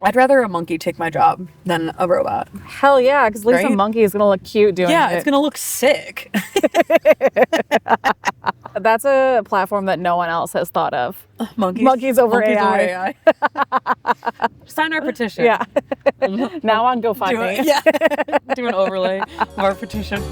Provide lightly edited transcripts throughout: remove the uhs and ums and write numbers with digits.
I'd rather a monkey take my job than a robot. Hell yeah, because at least a monkey is going to look cute doing it. Yeah, it's going to look sick. That's a platform that no one else has thought of. Monkeys over Monkeys AI. over AI. Sign our petition. Yeah. Now on GoFundMe. Do an overlay of our petition.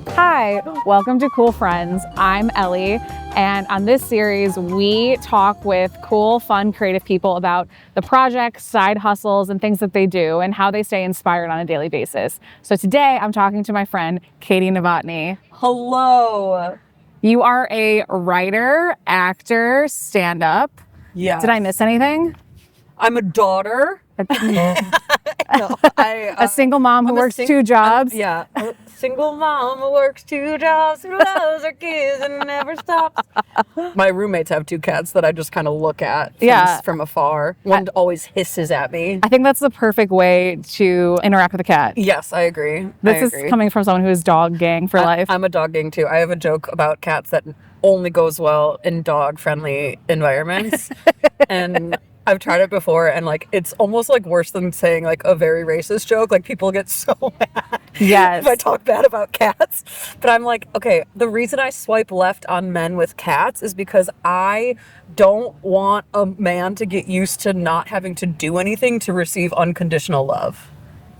Hi, welcome to Cool Friends. I'm Ellie, and on this series, we talk with cool, fun, creative people about the projects, side hustles, and things that they do, and how they stay inspired on a daily basis. So today, I'm talking to my friend, Katie Novotny. Hello. You are a writer, actor, stand-up. Yeah. Did I miss anything? I'm a daughter. A single mom who works two jobs. A single mom who works two jobs, who loves her kids and never stops. My roommates have two cats that I just kind of look at from afar. One always hisses at me. I think that's the perfect way to interact with a cat. Yes, I agree. This is coming from someone who is dog gang for life. I'm a dog gang too. I have a joke about cats that only goes well in dog-friendly environments. And I've tried it before, and like it's almost like worse than saying like a very racist joke. Like people get so mad if I talk bad about cats. But I'm like, okay, the reason I swipe left on men with cats is because I don't want a man to get used to not having to do anything to receive unconditional love.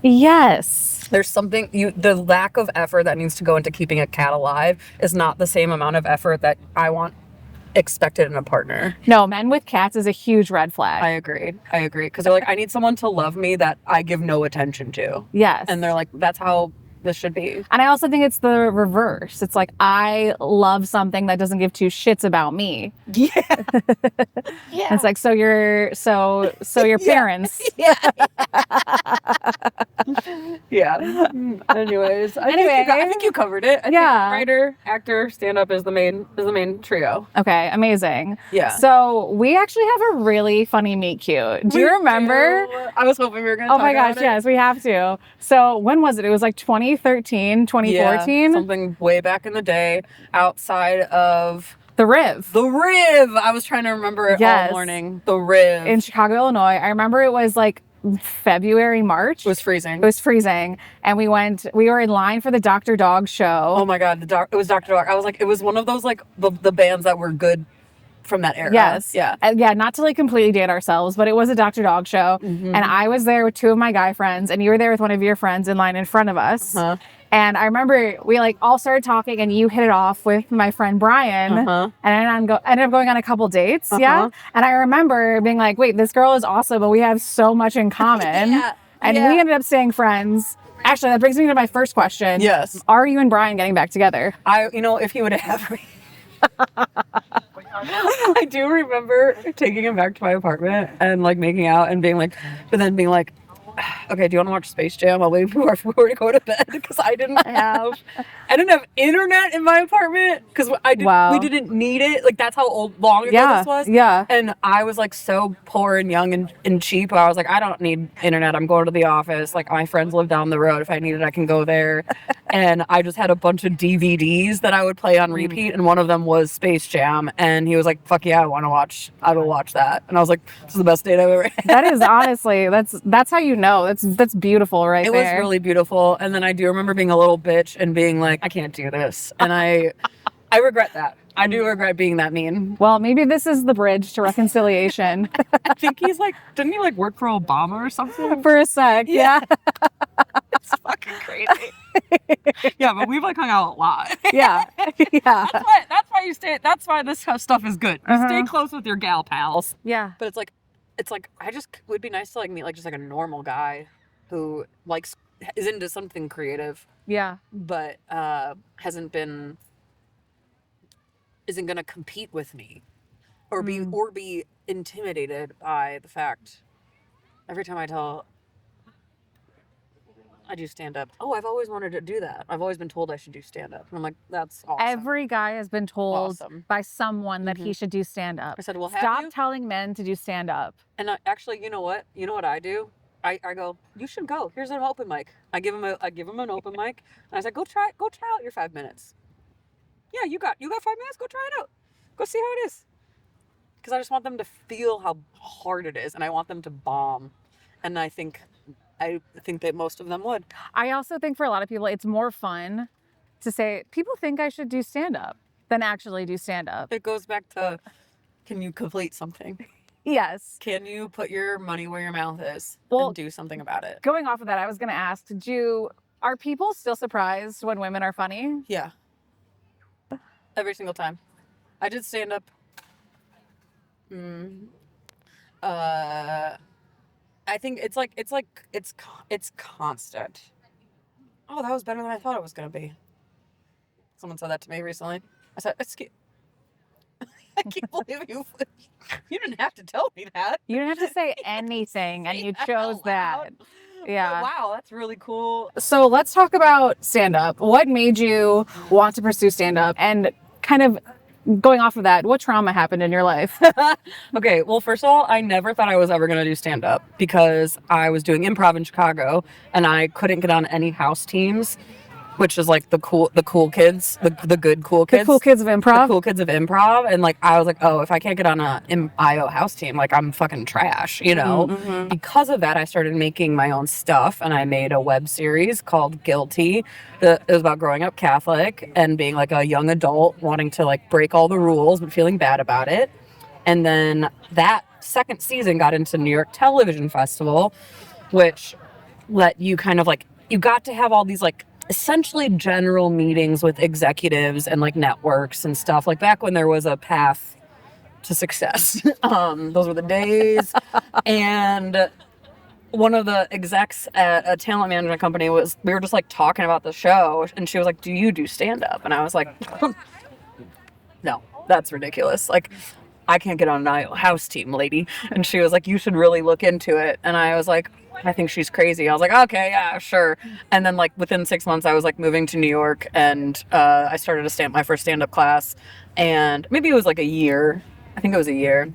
Yes. There's something, the lack of effort that needs to go into keeping a cat alive is not the same amount of effort that I want expected in a partner. No, men with cats is a huge red flag. I agree. Because they're like, I need someone to love me that I give no attention to. Yes. And they're like, that's how this should be. And I also think it's the reverse. It's like, I love something that doesn't give two shits about me. Yeah. Yeah. It's like, so your parents. Yeah. Anyways, I think you covered it. I think writer, actor, stand-up is the main trio. Okay, amazing. Yeah. So we actually have a really funny meet cute. Do you remember? I was hoping we were going to talk about it. Oh my gosh, yes, we have to. So when was it? It was like 2013, 2014? Yeah, something way back in the day outside of The Riv. I was trying to remember it all morning. The Riv. In Chicago, Illinois. I remember it was like February, March. It was freezing. It was freezing. And we were in line for the Dr. Dog show. Oh my God. It was Dr. Dog. I was like, it was one of those like the bands that were good from that era. Yes. Yeah. Yeah, not to like completely date ourselves, but it was a Dr. Dog show. Mm-hmm. And I was there with two of my guy friends, and you were there with one of your friends in line in front of us. Uh-huh. And I remember we like all started talking, and you hit it off with my friend Brian. Uh-huh. And I ended up going on a couple dates. Uh-huh. Yeah. And I remember being like, wait, this girl is awesome, but we have so much in common. And we ended up staying friends. Actually, that brings me to my first question. Yes. Are you and Brian getting back together? If he would have me. I do remember taking him back to my apartment and like making out and being like, but then being like, okay, do you want to watch Space Jam? I'll wait before we go to bed, because I didn't have internet in my apartment because we didn't need it. Like that's how long ago this was. Yeah. And I was like so poor and young and cheap. I was like, I don't need internet. I'm going to the office. Like my friends live down the road. If I need it, I can go there. And I just had a bunch of DVDs that I would play on repeat, and one of them was Space Jam. And he was like, "Fuck yeah, I will watch that." And I was like, "This is the best date I've ever had." That is honestly, that's how you know. That's beautiful, right? It was really beautiful. And then I do remember being a little bitch and being like, I can't do this. And I regret that. I do regret being that mean. Well, maybe this is the bridge to reconciliation. I think he's like, didn't he like work for Obama or something? For a sec, yeah. It's fucking crazy. Yeah, but we've like hung out a lot. Yeah. That's why you stay. That's why this stuff is good. You stay close with your gal pals. Yeah. But it's like I just would be nice to like meet like just like a normal guy who is into something creative. Yeah. But isn't gonna compete with me or be intimidated by the fact every time I do stand up. Oh, I've always wanted to do that. I've always been told I should do stand up. And I'm like, that's awesome. Every guy has been told by someone that he should do stand up. I said, well, stop telling men to do stand up. And actually, you know what? You know what I do? I go, you should go. Here's an open mic. I give him an open mic, and I said, go try out your 5 minutes. Yeah, you got 5 minutes. Go try it out. Go see how it is. Because I just want them to feel how hard it is, and I want them to bomb. And I think that most of them would. I also think for a lot of people, it's more fun to say, people think I should do stand-up than actually do stand-up. It goes back to, can you complete something? Yes. Can you put your money where your mouth is and do something about it? Going off of that, I was going to ask, are people still surprised when women are funny? Yeah. Every single time. I did stand up. I think it's constant. Oh, that was better than I thought it was gonna be. Someone said that to me recently. I said, "Excuse." I can't believe you. You didn't have to tell me that. You didn't have to say anything, and you chose that. Yeah. But wow, that's really cool. So let's talk about stand-up. What made you want to pursue stand-up? And kind of going off of that, what trauma happened in your life? Okay, well, first of all, I never thought I was ever going to do stand-up because I was doing improv in Chicago and I couldn't get on any house teams, which is like the cool kids, the good cool kids. The cool kids of improv? The cool kids of improv. And like, I was like, oh, if I can't get on a IO house team, like I'm fucking trash, you know? Mm-hmm. Because of that, I started making my own stuff and I made a web series called Guilty. It was about growing up Catholic and being like a young adult wanting to like break all the rules but feeling bad about it. And then that second season got into New York Television Festival, which let you kind of like, you got to have all these like essentially general meetings with executives and like networks and stuff, like back when there was a path to success. Those were the days. And one of the execs at a talent management company we were just like talking about the show and she was like, do you do stand-up? And I was like, no, that's ridiculous. Like, I can't get on an house team, lady. And she was like, you should really look into it. And I was like, I think she's crazy. I was like, okay, yeah, sure. And then like within 6 months, I was like moving to New York and I started my first stand-up class. And maybe it was like a year. I think it was a year.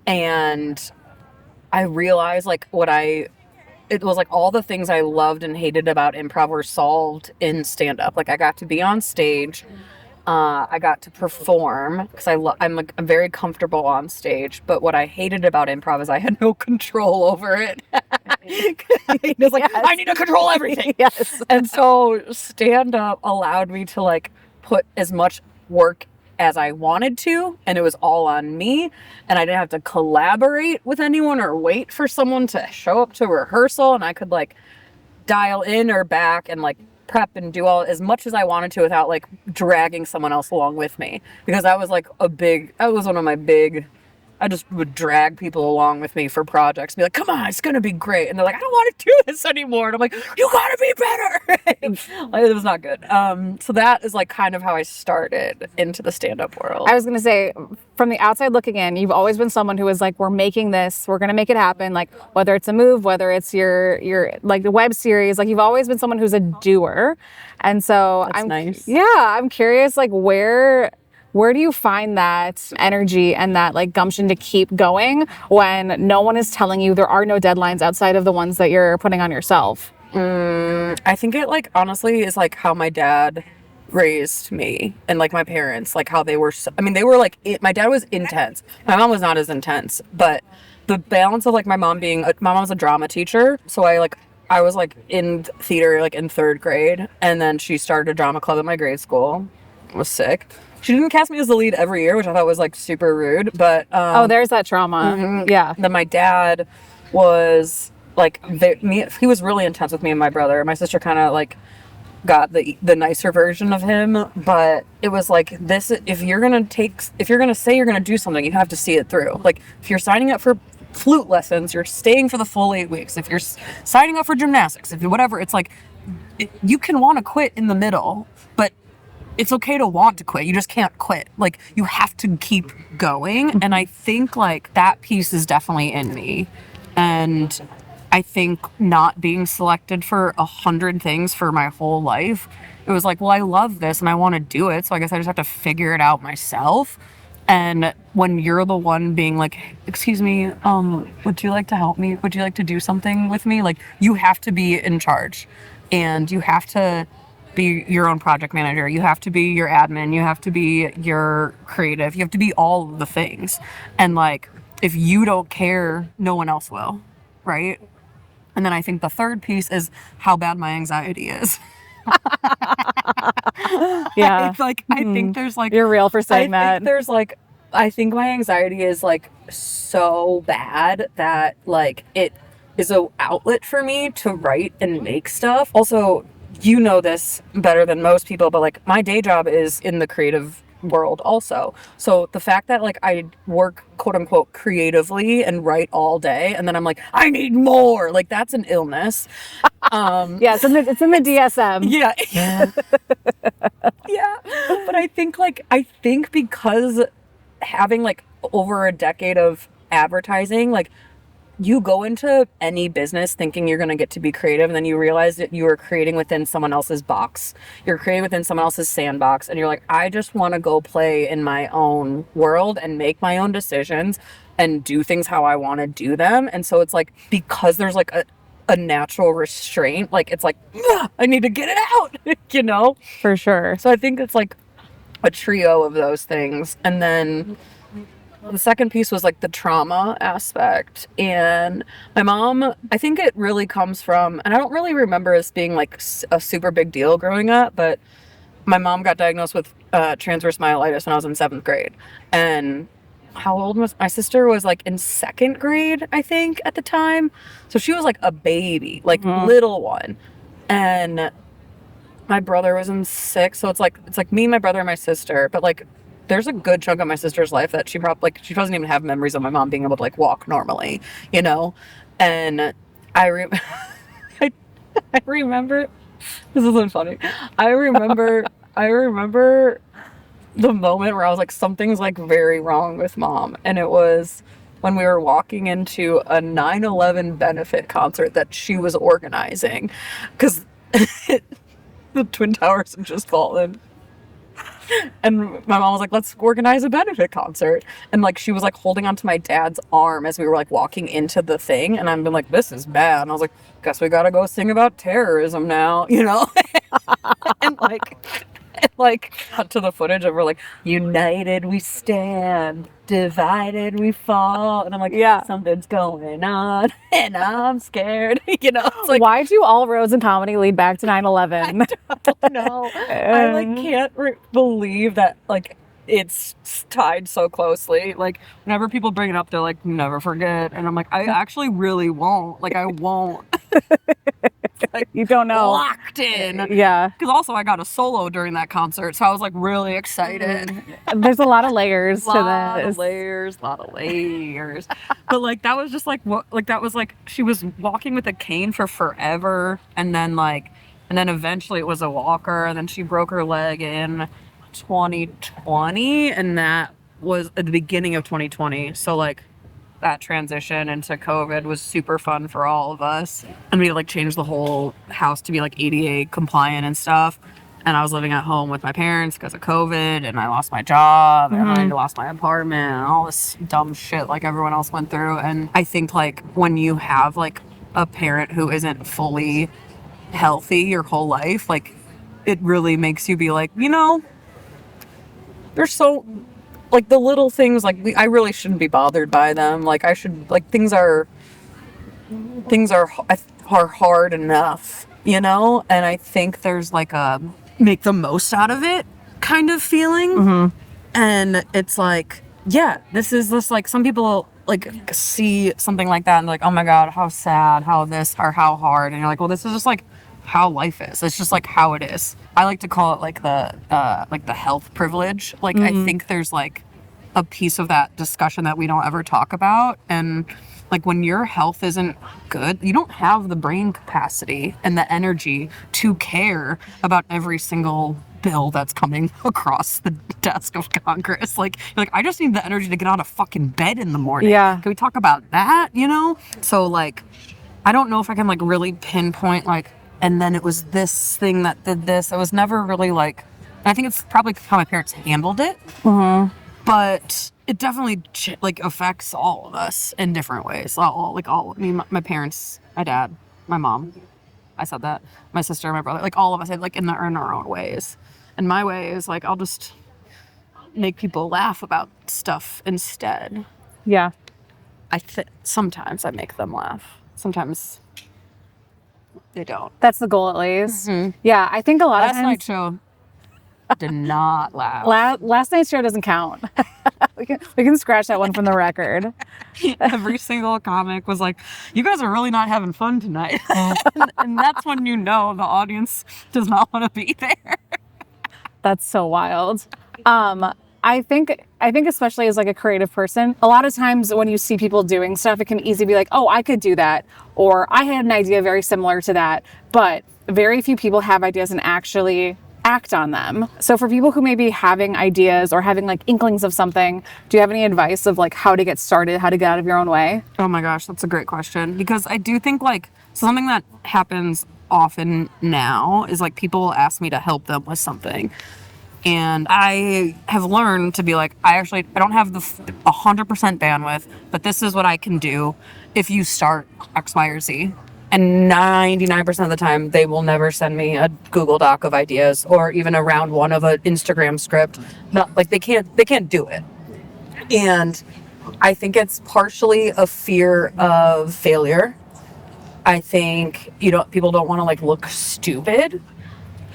And I realized like it was like all the things I loved and hated about improv were solved in stand-up. Like I got to be on stage. I got to perform because I'm very comfortable on stage. But what I hated about improv is I had no control over it. It's like, yes. I need to control everything. Yes. And so stand up allowed me to like put as much work as I wanted to, and it was all on me, and I didn't have to collaborate with anyone or wait for someone to show up to rehearsal, and I could like dial in or back and like prep and do all as much as I wanted to without like dragging someone else along with me, because that was like that was one of my big, I just would drag people along with me for projects, be like, come on, it's gonna be great, and they're like, I don't want to do this anymore, and I'm like, you gotta be better. Like, it was not good. So that is like kind of how I started into the stand-up world. I was gonna say, from the outside looking in, you've always been someone who was like, we're making this, we're gonna make it happen, like whether it's a move, whether it's your like the web series, like you've always been someone who's a doer. And so That's nice. Yeah, I'm curious, like where do you find that energy and that like gumption to keep going when no one is telling you, there are no deadlines outside of the ones that you're putting on yourself? I think it like honestly is like how my dad raised me and like my parents, like how they were they were like my dad was intense, my mom was not as intense, but the balance of like my mom was a drama teacher, so I was like in theater like in 3rd grade, and then she started a drama club at my grade school. I was sick. She didn't cast me as the lead every year, which I thought was like super rude, but there's that trauma. Mm-hmm. Yeah. Then my dad was like he was really intense with me and my brother. My sister kind of like got the nicer version of him, but it was like this, if you're gonna say you're gonna do something, you have to see it through. Like if you're signing up for flute lessons, you're staying for the full 8 weeks. If you're signing up for gymnastics, if whatever, it's like you can want to quit in the middle, but it's okay to want to quit. You just can't quit. Like you have to keep going. And I think like that piece is definitely in me. And I think not being selected for 100 things for my whole life, it was like, well, I love this and I want to do it, so I guess I just have to figure it out myself. And when you're the one being like, excuse me, would you like to help me? Would you like to do something with me? Like you have to be in charge, and you have to be your own project manager. You have to be your admin. You have to be your creative. You have to be all the things. And like, if you don't care, no one else will, right? And then I think the third piece is how bad my anxiety is. Yeah. I think there's like, You're real for saying I that. think there's like, I think my anxiety is like so bad that like it is a outlet for me to write and make stuff. Also, you know this better than most people, but like my day job is in the creative world also. So the fact that like I work quote unquote creatively and write all day and then I'm like, I need more, like that's an illness. Yeah, it's in the DSM. Yeah. Yeah. But I think because having like over a decade of advertising, like you go into any business thinking you're going to get to be creative and then you realize that you are creating within someone else's box. You're creating within someone else's sandbox and you're like, I just want to go play in my own world and make my own decisions and do things how I want to do them. And so it's like, because there's like a natural restraint, like it's like, I need to get it out, you know? For sure. So I think it's like a trio of those things. And then the second piece was like the trauma aspect. And my mom, I think it really comes from, and I don't really remember this being like a super big deal growing up, but my mom got diagnosed with transverse myelitis when I was in 7th grade. And how old was my sister? Was like in 2nd grade, I think, at the time. So she was like a baby, like little one. And my brother was in 6th, so it's like me, my brother, and my sister. But like, there's a good chunk of my sister's life that she probably like she doesn't even have memories of my mom being able to like walk normally, you know. And I I remember this isn't funny. I remember the moment where I was like, something's like very wrong with mom, and it was when we were walking into a 9/11 benefit concert that she was organizing, because the Twin Towers had just fallen. And my mom was like, let's organize a benefit concert. And like, she was like holding onto my dad's arm as we were like walking into the thing. And I'm been like, this is bad. And I was like, guess we gotta go sing about terrorism now, you know? and like cut to the footage of her like, united we stand, divided we fall. And I'm like, Yeah. something's going on and I'm scared. You know, it's like, Why do all roads in comedy lead back to 9/11? no, I like can't believe that like it's tied so closely. Like whenever people bring it up, they're like, never forget. And I'm like, I actually really won't. Like I won't. Like, You don't know. locked in. Yeah. Because also I got a solo during that concert, so I was like really excited. There's a lot of layers to lot this. of layers. But like that was just like what, like that was like she was walking with a cane for forever, and then eventually it was a walker, and then she broke her leg in 2020, and that was at the beginning of 2020. So like that transition into COVID was super fun for all of us. And we like changed the whole house to be like ADA compliant and stuff. And I was living at home with my parents because of COVID, and I lost my job and I lost my apartment and all this dumb shit like everyone else went through. And I think like when you have like a parent who isn't fully healthy your whole life, like it really makes you be like, you know, there's so like the little things, like I really shouldn't be bothered by them. Like I should, like things are hard enough, you know? And I think there's like a make the most out of it kind of feeling. And it's like, yeah, this is this, like some people like see something like that and like, oh my God, how sad, how this or how hard. And you're like, well, this is just like how life is. It's just like how it is. I like to call it like the health privilege. Like I think there's like a piece of that discussion that we don't ever talk about. And like when your health isn't good, you don't have the brain capacity and the energy to care about every single bill that's coming across the desk of Congress. Like you're like, I just need the energy to get out of fucking bed in the morning. Yeah. Can we talk about that, you know? So like I don't know if I can like really pinpoint like, and then it was this thing that did this. It was never really like, I think it's probably how my parents handled it. But it definitely like affects all of us in different ways. I mean, my parents, my dad, my mom, I said that, my sister, my brother, like all of us, like in our own ways. And my way is like, I'll just make people laugh about stuff instead. Yeah. Sometimes I make them laugh. Sometimes they don't. That's the goal, at least. Yeah, I think a lot of Last times. night's show did not laugh. Last night's show doesn't count. we can scratch that one from the record. Every single comic was like, "You guys are really not having fun tonight," and that's when you know the audience does not want to be there. That's so wild. I think especially as like a creative person, a lot of times when you see people doing stuff, it can easily be like, oh, I could do that. Or I had an idea very similar to that. But very few people have ideas and actually act on them. So for people who may be having ideas or having like inklings of something, do you have any advice of like how to get started, how to get out of your own way? Oh my gosh, that's a great question. Because I do think like something that happens often now is like people will ask me to help them with something. And I have learned to be like, I don't have the 100% bandwidth, but this is what I can do if you start X, Y, or Z. And 99% of the time, they will never send me a Google Doc of ideas or even a round one of an Instagram script. Not like they can't do it. And I think it's partially a fear of failure. I think people don't want to like look stupid.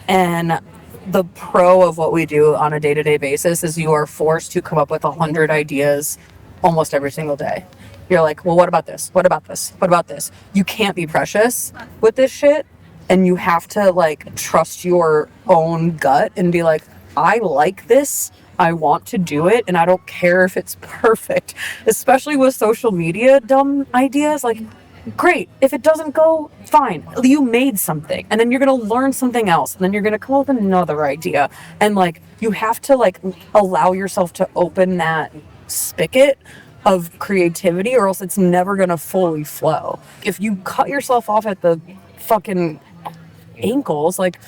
And the pro of what we do on a day-to-day basis is you are forced to come up with 100 ideas almost every single day. You're like, well, what about this? What about this? What about this? You can't be precious with this shit, and you have to like trust your own gut and be like, I like this, I want to do it, and I don't care if it's perfect. Especially with social media dumb ideas, like, great. If it doesn't go, fine. You made something, and then you're gonna learn something else, and then you're gonna come up with another idea. And like, you have to like allow yourself to open that spigot of creativity, or else it's never gonna fully flow. If you cut yourself off at the fucking ankles, like,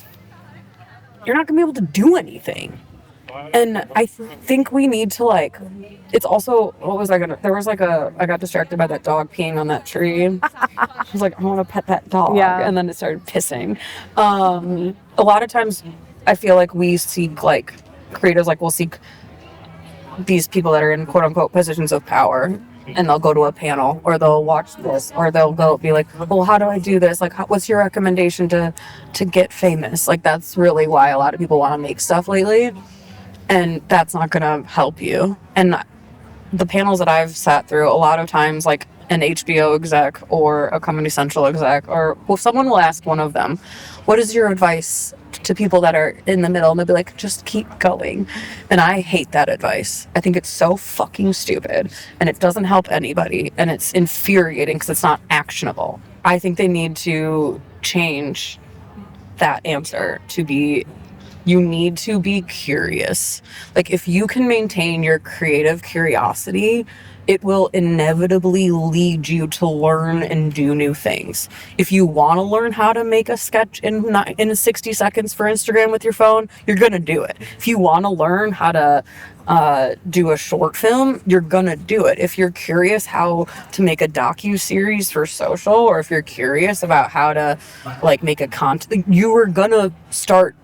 you're not gonna be able to do anything. And I think we need to like, it's also, I got distracted by that dog peeing on that tree. I was like, I want to pet that dog. Yeah. And then it started pissing. A lot of times I feel like we seek like, creators like will seek these people that are in quote unquote positions of power, and they'll go to a panel or they'll watch this or they'll go be like, well, how do I do this? Like, what's your recommendation to get famous? Like, that's really why a lot of people want to make stuff lately. And that's not going to help you. And the panels that I've sat through, a lot of times, like an HBO exec or a Comedy Central exec, or someone will ask one of them, what is your advice to people that are in the middle? And they'll be like, just keep going. And I hate that advice. I think it's so fucking stupid, and it doesn't help anybody, and it's infuriating because it's not actionable. I think they need to change that answer to be, you need to be curious. Like, if you can maintain your creative curiosity, it will inevitably lead you to learn and do new things. If you want to learn how to make a sketch in 60 seconds for Instagram with your phone, you're going to do it. If you want to learn how to do a short film, you're going to do it. If you're curious how to make a docu-series for social, or if you're curious about how to like make a content, you are going to start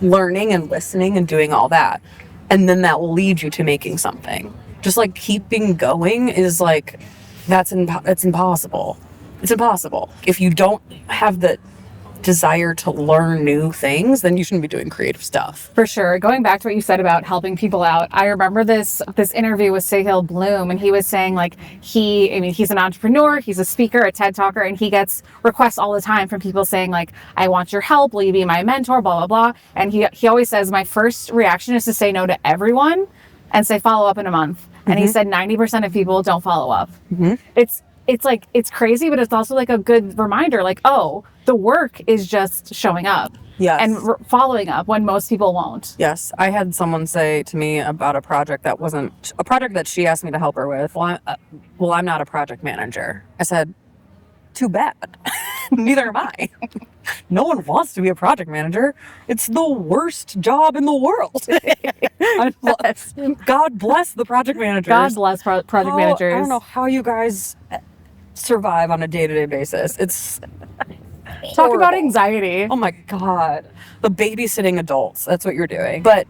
learning and listening and doing all that, and then that will lead you to making something. Just like keeping going is like, it's impossible. It's impossible. If you don't have the desire to learn new things, then you shouldn't be doing creative stuff. For sure. Going back to what you said about helping people out, I remember this interview with Sahil Bloom, and he was saying like he's an entrepreneur, he's a speaker, a TED talker, and he gets requests all the time from people saying like, I want your help, will you be my mentor, blah, blah, blah. And he always says, my first reaction is to say no to everyone and say follow up in a month. And he said 90% of people don't follow up. It's like, it's crazy, but it's also like a good reminder, like, oh, the work is just showing up. Yes. And following up when most people won't. Yes. I had someone say to me about a project that wasn't a project that she asked me to help her with. Well, I'm not a project manager. I said, too bad. Neither am I. No one wants to be a project manager. It's the worst job in the world. God bless the project managers. God bless project managers. I don't know how you guys survive on a day-to-day basis. It's Talk about anxiety. Oh my God. The babysitting adults. That's what you're doing. But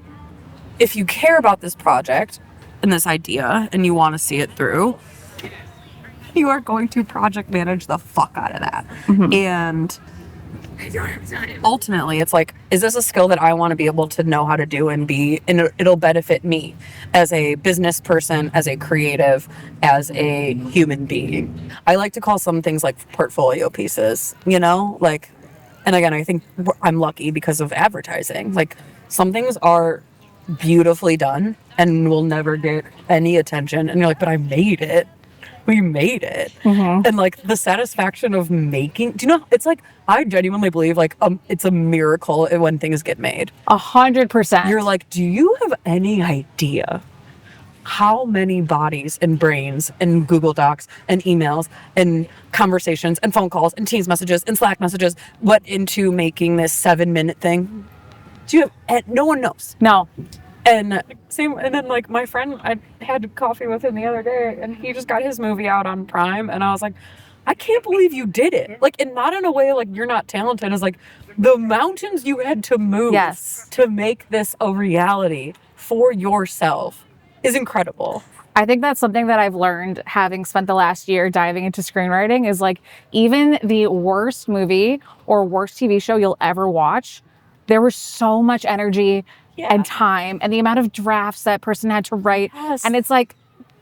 if you care about this project and this idea and you want to see it through, you are going to project manage the fuck out of that. And ultimately it's like, is this a skill that I want to be able to know how to do and it'll benefit me as a business person, as a creative, as a human being. I like to call some things like portfolio pieces, like, and again, I think I'm lucky because of advertising. Like, some things are beautifully done and will never get any attention, and you're like, but I made it. We made it. And like the satisfaction of making, it's like, I genuinely believe like it's a miracle when things get made. 100%. You're like, do you have any idea how many bodies and brains and Google Docs and emails and conversations and phone calls and Teams messages and Slack messages went into making this 7-minute thing? No one knows. No. And then like my friend, I had coffee with him the other day, and he just got his movie out on Prime, and I was like, I can't believe you did it. Like, and not in a way like you're not talented. It's like the mountains you had to move to make this a reality for yourself is incredible. I think that's something that I've learned having spent the last year diving into screenwriting is like, even the worst movie or worst TV show you'll ever watch, there was so much energy and time and the amount of drafts that person had to write. And it's like,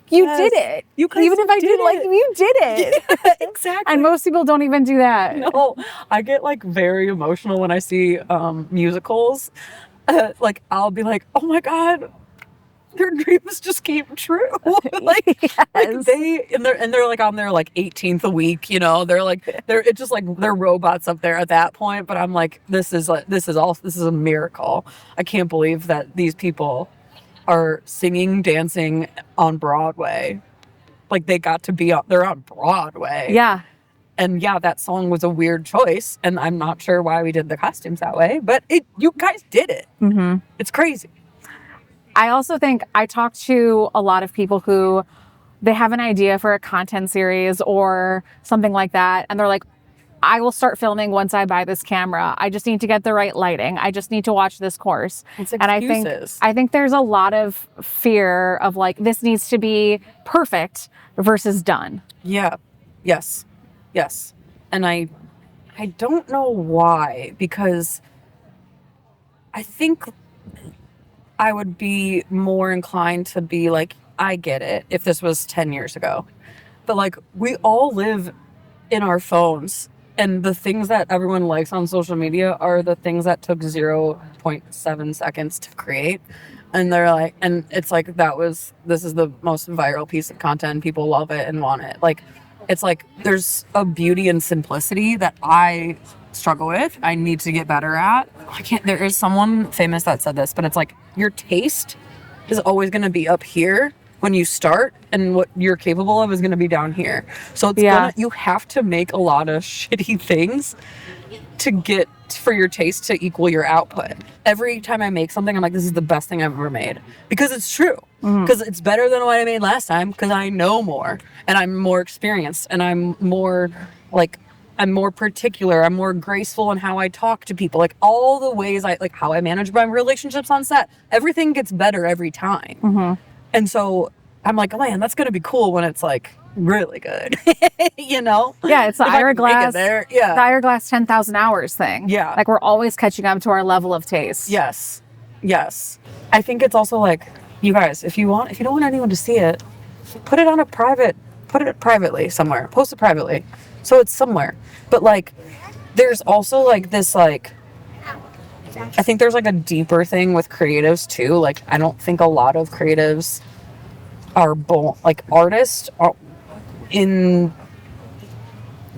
you did it. Even if I didn't like you, you did it. Yeah, exactly. And most people don't even do that. No, I get like very emotional when I see musicals. Like, I'll be like, oh my God, their dreams just came true. like they're like on their like 18th a week, they're just like they're robots up there at that point. But I'm like, this is a miracle. I can't believe that these people are singing, dancing on Broadway. Like, they got to they're on Broadway. Yeah. And yeah, that song was a weird choice, and I'm not sure why we did the costumes that way, but you guys did it. It's crazy. I also think I talk to a lot of people who they have an idea for a content series or something like that. And they're like, I will start filming once I buy this camera. I just need to get the right lighting. I just need to watch this course. It's excuses. And I think there's a lot of fear of like, this needs to be perfect versus done. Yeah. Yes. And I don't know why, because I think I would be more inclined to be like, I get it if this was 10 years ago. But like, we all live in our phones, and the things that everyone likes on social media are the things that took 0.7 seconds to create. And they're like, and it's like, this is the most viral piece of content. People love it and want it. Like, it's like, there's a beauty and simplicity that I struggle with. I need to get better at. There is someone famous that said this, but it's like, your taste is always going to be up here when you start, and what you're capable of is going to be down here. So you have to make a lot of shitty things to get for your taste to equal your output. Every time I make something, I'm like, this is the best thing I've ever made, because it's true. Because it's better than what I made last time, because I know more, and I'm more experienced, and I'm more particular. I'm more graceful in how I talk to people. Like, all the ways how I manage my relationships on set, everything gets better every time. And so I'm like, oh man, that's going to be cool when it's like really good. Yeah, it's the hourglass. The hourglass 10,000 hours thing. Yeah. Like, we're always catching up to our level of taste. Yes. I think it's also like, you guys, if you don't want anyone to see it, put it privately somewhere. Post it privately. So it's somewhere. But like, there's also like this, like, I think there's like a deeper thing with creatives too. Like, I don't think a lot of creatives are artists are, in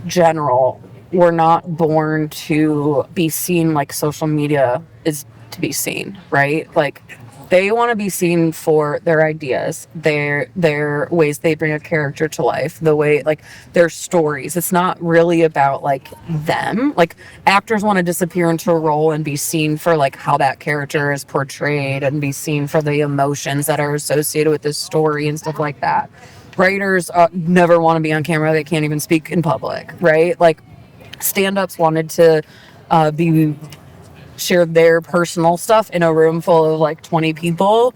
general, were not born to be seen like social media is to be seen, right? Like, they want to be seen for their ideas, their ways they bring a character to life, the way, like, their stories. It's not really about like them. Like, actors want to disappear into a role and be seen for like how that character is portrayed, and be seen for the emotions that are associated with this story and stuff like that. Writers never want to be on camera. They can't even speak in public, right? Like, stand-ups wanted to share their personal stuff in a room full of like 20 people,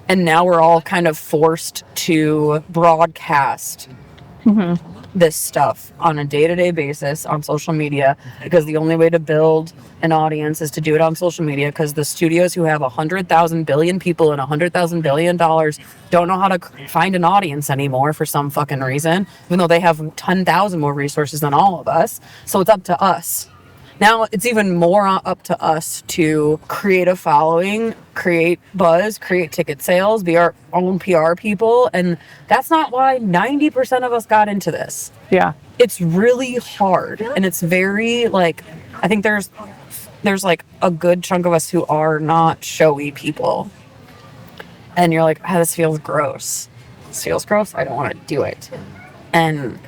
and now we're all kind of forced to broadcast this stuff on a day-to-day basis on social media, because the only way to build an audience is to do it on social media, because the studios who have 100,000 billion people and $100,000 billion don't know how to find an audience anymore for some fucking reason, even though they have 10,000 more resources than all of us. So it's up to us. Now it's even more up to us to create a following, create buzz, create ticket sales, be our own PR people. And that's not why 90% of us got into this. Yeah. It's really hard. And it's very like, I think there's like a good chunk of us who are not showy people. And you're like, oh, this feels gross. This feels gross. I don't want to do it. And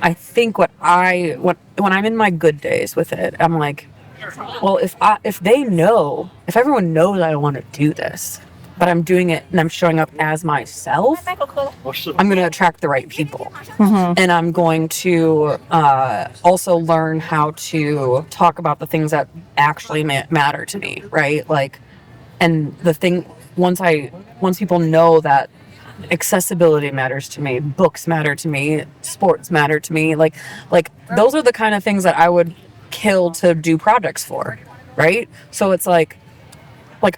I think when I'm in my good days with it, I'm like, well, if everyone knows I want to do this, but I'm doing it and I'm showing up as myself, I'm going to attract the right people. And I'm going to also learn how to talk about the things that actually matter to me, right? Like, and the thing, once people know that accessibility matters to me, books matter to me, sports matter to me, like those are the kind of things that I would kill to do projects for, right? So it's like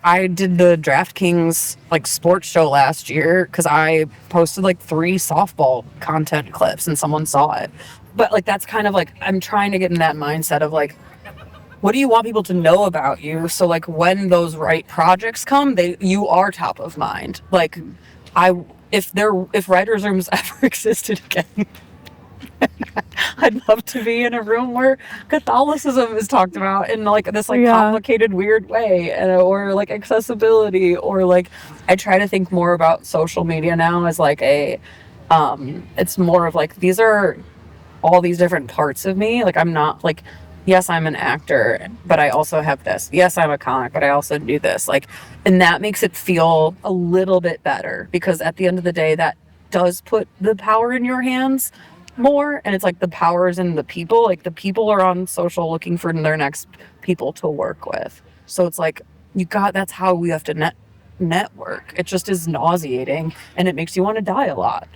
I did the DraftKings like sports show last year because I posted like 3 softball content clips and someone saw it. But like that's kind of like, I'm trying to get in that mindset of like, what do you want people to know about you? So like when those right projects come, you are top of mind. Like if writers' rooms ever existed again, I'd love to be in a room where Catholicism is talked about in like this like complicated weird way, or like accessibility, or like I try to think more about social media now as like it's more of like, these are all these different parts of me. Like I'm not like, yes, I'm an actor, but I also have this. Yes, I'm a comic, but I also do this. Like, and that makes it feel a little bit better, because at the end of the day, that does put the power in your hands more. And it's like the power is in the people. Like the people are on social looking for their next people to work with. So it's like, that's how we have to network. It just is nauseating, and it makes you want to die a lot.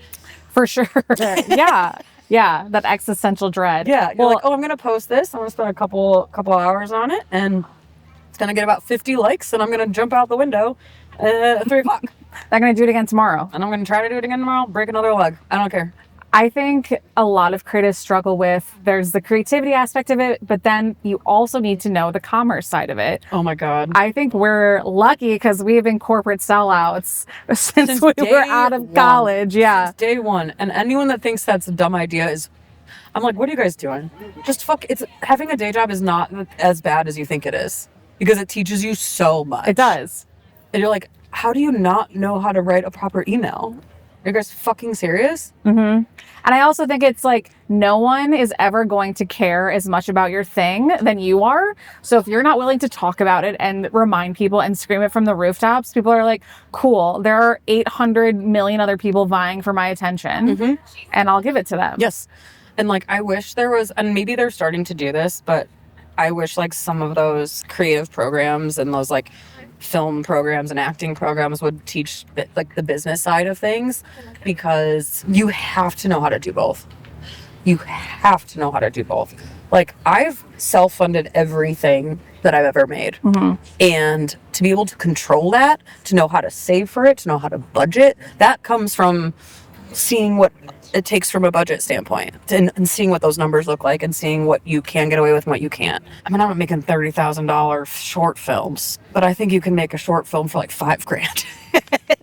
For sure. Yeah. Yeah, that existential dread. Yeah, you're like, oh, I'm gonna post this. I'm gonna spend a couple hours on it, and it's gonna get about 50 likes, and I'm gonna jump out the window at 3:00. I'm gonna do it again tomorrow, and I'm gonna try to do it again tomorrow. Break another leg. I don't care. I think a lot of creatives struggle with, there's the creativity aspect of it, but then you also need to know the commerce side of it. Oh my God. I think we're lucky because we've been corporate sellouts since we were out of college. Yeah. Since day one. And anyone that thinks that's a dumb idea I'm like, what are you guys doing? Having a day job is not as bad as you think it is, because it teaches you so much. It does. And you're like, how do you not know how to write a proper email? Are you guys fucking serious? Mm-hmm. And I also think it's like, no one is ever going to care as much about your thing than you are. So if you're not willing to talk about it and remind people and scream it from the rooftops, people are like, cool, there are 800 million other people vying for my attention, and I'll give it to them. Yes. And like, I wish there was, and maybe they're starting to do this, but I wish like some of those creative programs and those like film programs and acting programs would teach like the business side of things, because you have to know how to do both. You have to know how to do both. Like, I've self-funded everything that I've ever made. And to be able to control that, to know how to save for it, to know how to budget, that comes from seeing what it takes from a budget standpoint, and seeing what those numbers look like, and seeing what you can get away with and what you can't. I mean, I'm not making $30,000 short films, but I think you can make a short film for like $5,000.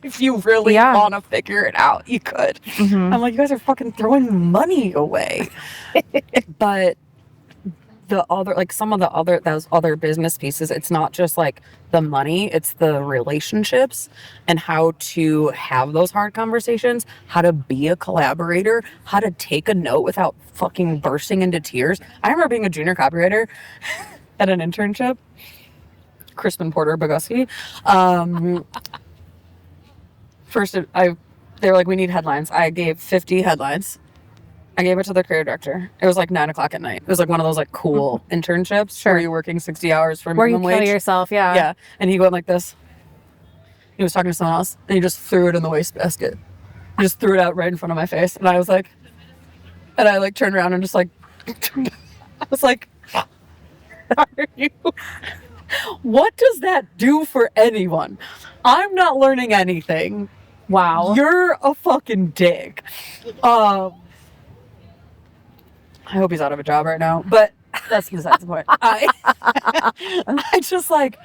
If you really want to figure it out, you could. I'm like, you guys are fucking throwing money away. But the other, like those other business pieces, it's not just like the money, it's the relationships and how to have those hard conversations, how to be a collaborator, how to take a note without fucking bursting into tears. I remember being a junior copywriter at an internship, Crispin Porter Boguski. First, they were like, we need headlines. I gave 50 headlines. I gave it to the creative director. It was like 9:00 at night. It was like one of those like cool internships where you're working 60 hours for minimum wage. Where you kill yourself, yeah. Yeah. And he went like this. He was talking to someone else, and he just threw it in the wastebasket. He just threw it out right in front of my face. And I was like, And I like turned around and just like, I was like, are you? What does that do for anyone? I'm not learning anything. Wow. You're a fucking dick. I hope he's out of a job right now, but that's besides the point. I just like,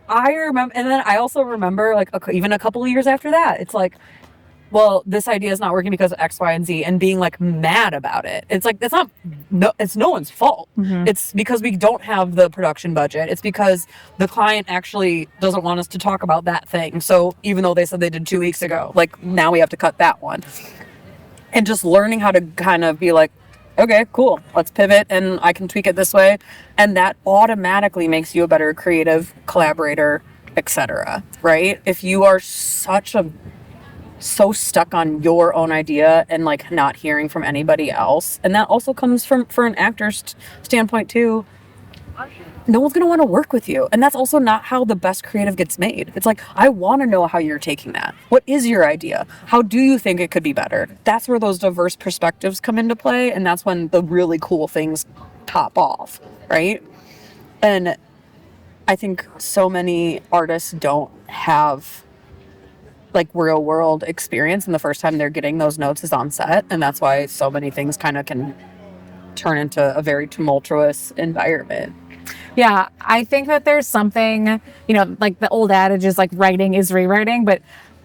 I remember, and then I also remember like even a couple of years after that, it's like, well, this idea is not working because of X, Y, and Z, and being like mad about it. It's like, it's no one's fault. It's because we don't have the production budget. It's because the client actually doesn't want us to talk about that thing. So even though they said they did 2 weeks ago, like now we have to cut that one. And just learning how to kind of be like, okay, cool, let's pivot and I can tweak it this way. And that automatically makes you a better creative collaborator, etc. Right? If you are so stuck on your own idea and like not hearing from anybody else, and that also comes from for an actor's standpoint too, no one's going to want to work with you. And that's also not how the best creative gets made. It's like, I want to know how you're taking that. What is your idea? How do you think it could be better? That's where those diverse perspectives come into play, and that's when the really cool things top off, right? And I think so many artists don't have like real world experience, and the first time they're getting those notes is on set, and that's why so many things kind of can turn into a very tumultuous environment. Yeah, I think that there's something, like the old adage is like writing is rewriting, but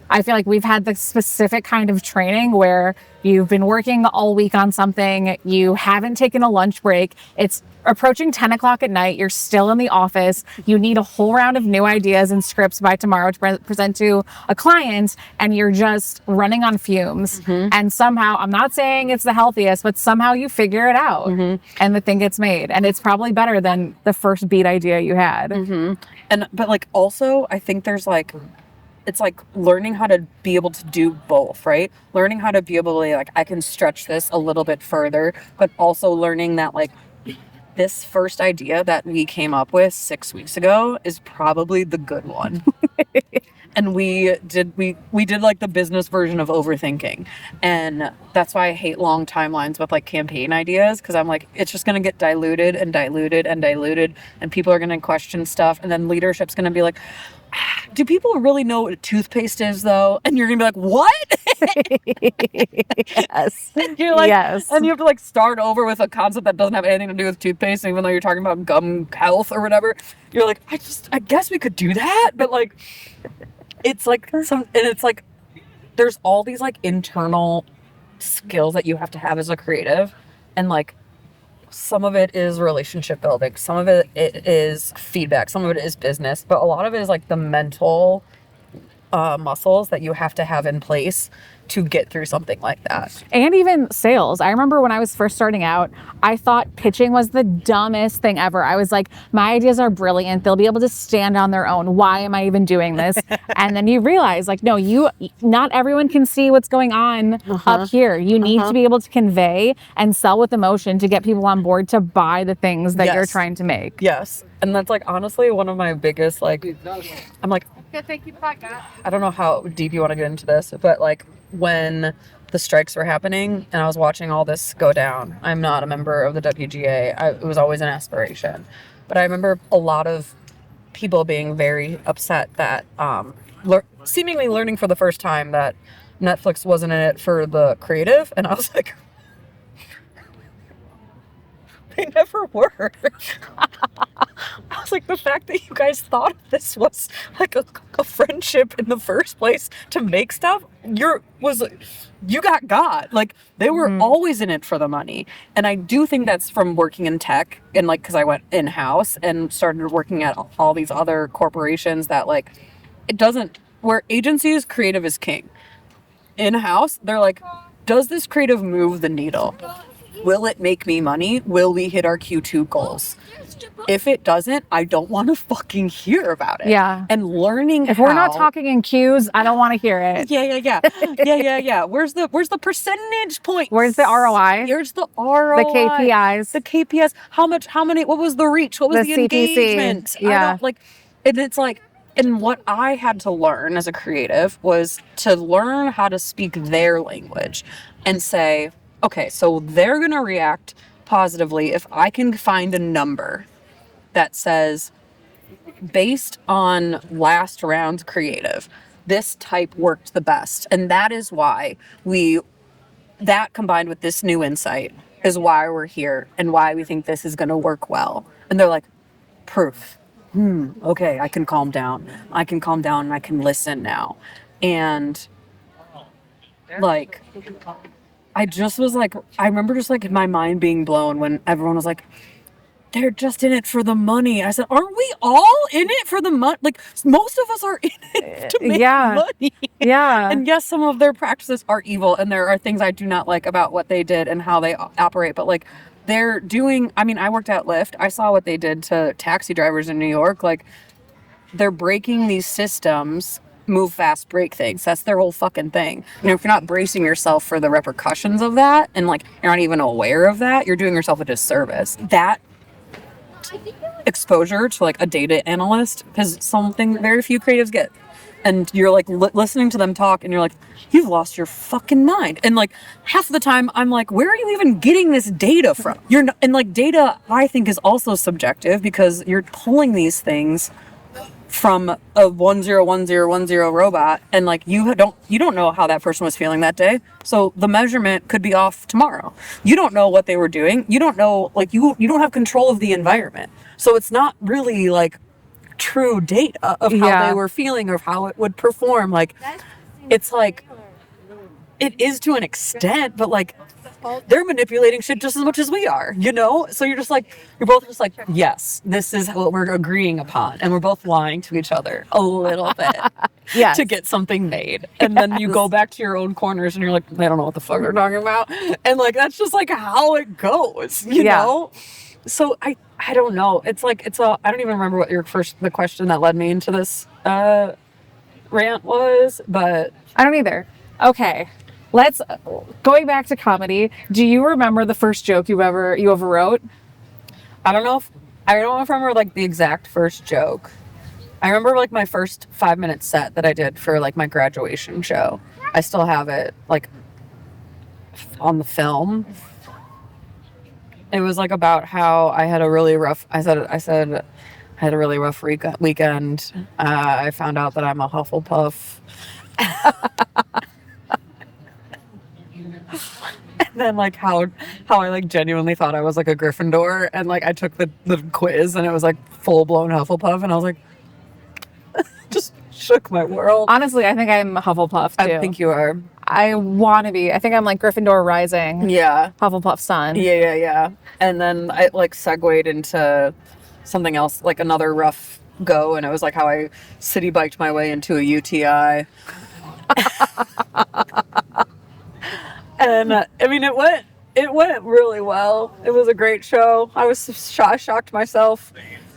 I feel like we've had the specific kind of training where you've been working all week on something, you haven't taken a lunch break, it's approaching 10 o'clock at night, you're still in the office, you need a whole round of new ideas and scripts by tomorrow to present to a client, and you're just running on fumes. And somehow, I'm not saying it's the healthiest, but somehow you figure it out and the thing gets made. And it's probably better than the first beat idea you had. But like also, I think there's like, it's like learning how to be able to do both, right? Learning how to be able to like, I can stretch this a little bit further, but also learning that like this first idea that we came up with 6 weeks ago is probably the good one. And we did like the business version of overthinking. And that's why I hate long timelines with like campaign ideas, because I'm like, it's just going to get diluted and diluted and diluted, and people are going to question stuff, and then leadership's going to be like, do people really know what toothpaste is though? And you're gonna be like, what? Yes. And you're like, yes. And you have to like start over with a concept that doesn't have anything to do with toothpaste, even though you're talking about gum health or whatever. You're like, I guess we could do that, but like, it's like it's like, there's all these like internal skills that you have to have as a creative, and like, some of it is relationship building, some of it is feedback, some of it is business, but a lot of it is like the mental muscles that you have to have in place to get through something like that. And even sales. I remember when I was first starting out, I thought pitching was the dumbest thing ever. I was like, my ideas are brilliant. They'll be able to stand on their own. Why am I even doing this? And then you realize like, no, not everyone can see what's going on up here. You need to be able to convey and sell with emotion to get people on board to buy the things that you're trying to make. Yes. And that's like honestly one of my biggest like, I'm like, thank you for that. I don't know how deep you want to get into this, but like when the strikes were happening and I was watching all this go down, I'm not a member of the WGA. It was always an aspiration. But I remember a lot of people being very upset that seemingly learning for the first time that Netflix wasn't in it for the creative. And I was like, they never were. I was like, the fact that you guys thought this was like a friendship in the first place to make stuff, you got God. Like, they were always in it for the money. And I do think that's from working in tech, and like, because I went in-house and started working at all these other corporations that like, where agencies, creative is king. In-house, they're like, does this creative move the needle? Will it make me money? Will we hit our Q2 goals? If it doesn't, I don't want to fucking hear about it. Yeah. And learning if we're not talking in cues, I don't want to hear it. Yeah. Where's the percentage point? Where's the ROI? Here's the ROI. The KPIs. The KPIs. How many, what was the reach? What was the engagement? Yeah. And it's like, and what I had to learn as a creative was to learn how to speak their language and say, okay, so they're going to react positively if I can find a number that says, based on last round's creative, this type worked the best. And that is why that combined with this new insight is why we're here and why we think this is going to work well. And they're like, proof. Okay, I can calm down. I can calm down and I can listen now. And like, I just was like, I remember just like my mind being blown when everyone was like, they're just in it for the money. I said, aren't we all in it for the money? Like, most of us are in it to make money. Yeah. And yes, some of their practices are evil, and there are things I do not like about what they did and how they operate. But like, they're doing, I mean, I worked at Lyft. I saw what they did to taxi drivers in New York. Like, they're breaking these systems, move fast, break things. That's their whole fucking thing. You know, if you're not bracing yourself for the repercussions of that, and like, you're not even aware of that, you're doing yourself a disservice. That exposure to like a data analyst is something very few creatives get, and you're like listening to them talk and you're like, you've lost your fucking mind. And like half the time I'm like, where are you even getting this data from? You're not, and like data I think is also subjective because you're pulling these things from a 101010 robot, and like you don't know how that person was feeling that day, so the measurement could be off tomorrow. You don't know what they were doing. You don't know, like you don't have control of the environment, so it's not really like true data of how they were feeling or how it would perform. Like, it's like, it is to an extent, but like they're manipulating shit just as much as we are, you know? So you're both just like, yes, this is what we're agreeing upon. And we're both lying to each other a little bit to get something made. And then you go back to your own corners and you're like, I don't know what the fuck they're talking about. And like, that's just like how it goes, you know? So I don't know. It's like, I don't even remember what the question that led me into this rant was, but. I don't either. Okay. Going back to comedy, do you remember the first joke you ever wrote? I don't know if I remember like the exact first joke. I remember like my first 5-minute set that I did for like my graduation show. I still have it like on the film. It was like about how I had a really rough, I said I had a really rough weekend. I found out that I'm a Hufflepuff. And then like how I like genuinely thought I was like a Gryffindor, and like I took the quiz and it was like full blown Hufflepuff, and I was like, just shook my world. Honestly, I think I'm a Hufflepuff too. I think you are. I want to be. I think I'm like Gryffindor rising. Yeah. Hufflepuff sun. Yeah. And then I like segued into something else, like another rough go, and it was like how I city biked my way into a UTI. And I mean, it went really well. It was a great show. I was shocked myself.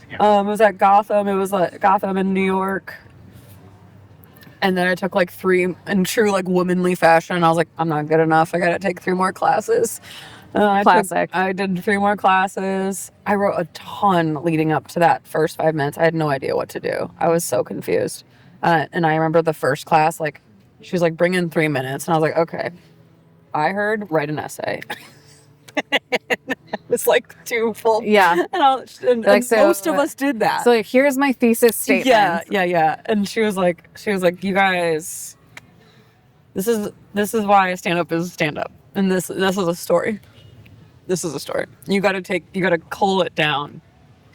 It was at Gotham. It was like Gotham in New York. And then I took like 3 in true like womanly fashion. I was like, I'm not good enough. I got to take 3 more classes. Classic. I did 3 more classes. I wrote a ton leading up to that first 5 minutes. I had no idea what to do. I was so confused. And I remember the first class, like, she was like, bring in 3 minutes. And I was like, okay. I heard write an essay. It's like 2 full. Yeah. And most of us did that. So like, here's my thesis statement. Yeah. And she was like, you guys, this is why stand-up is stand-up. And this is a story. This is a story. You got to cull it down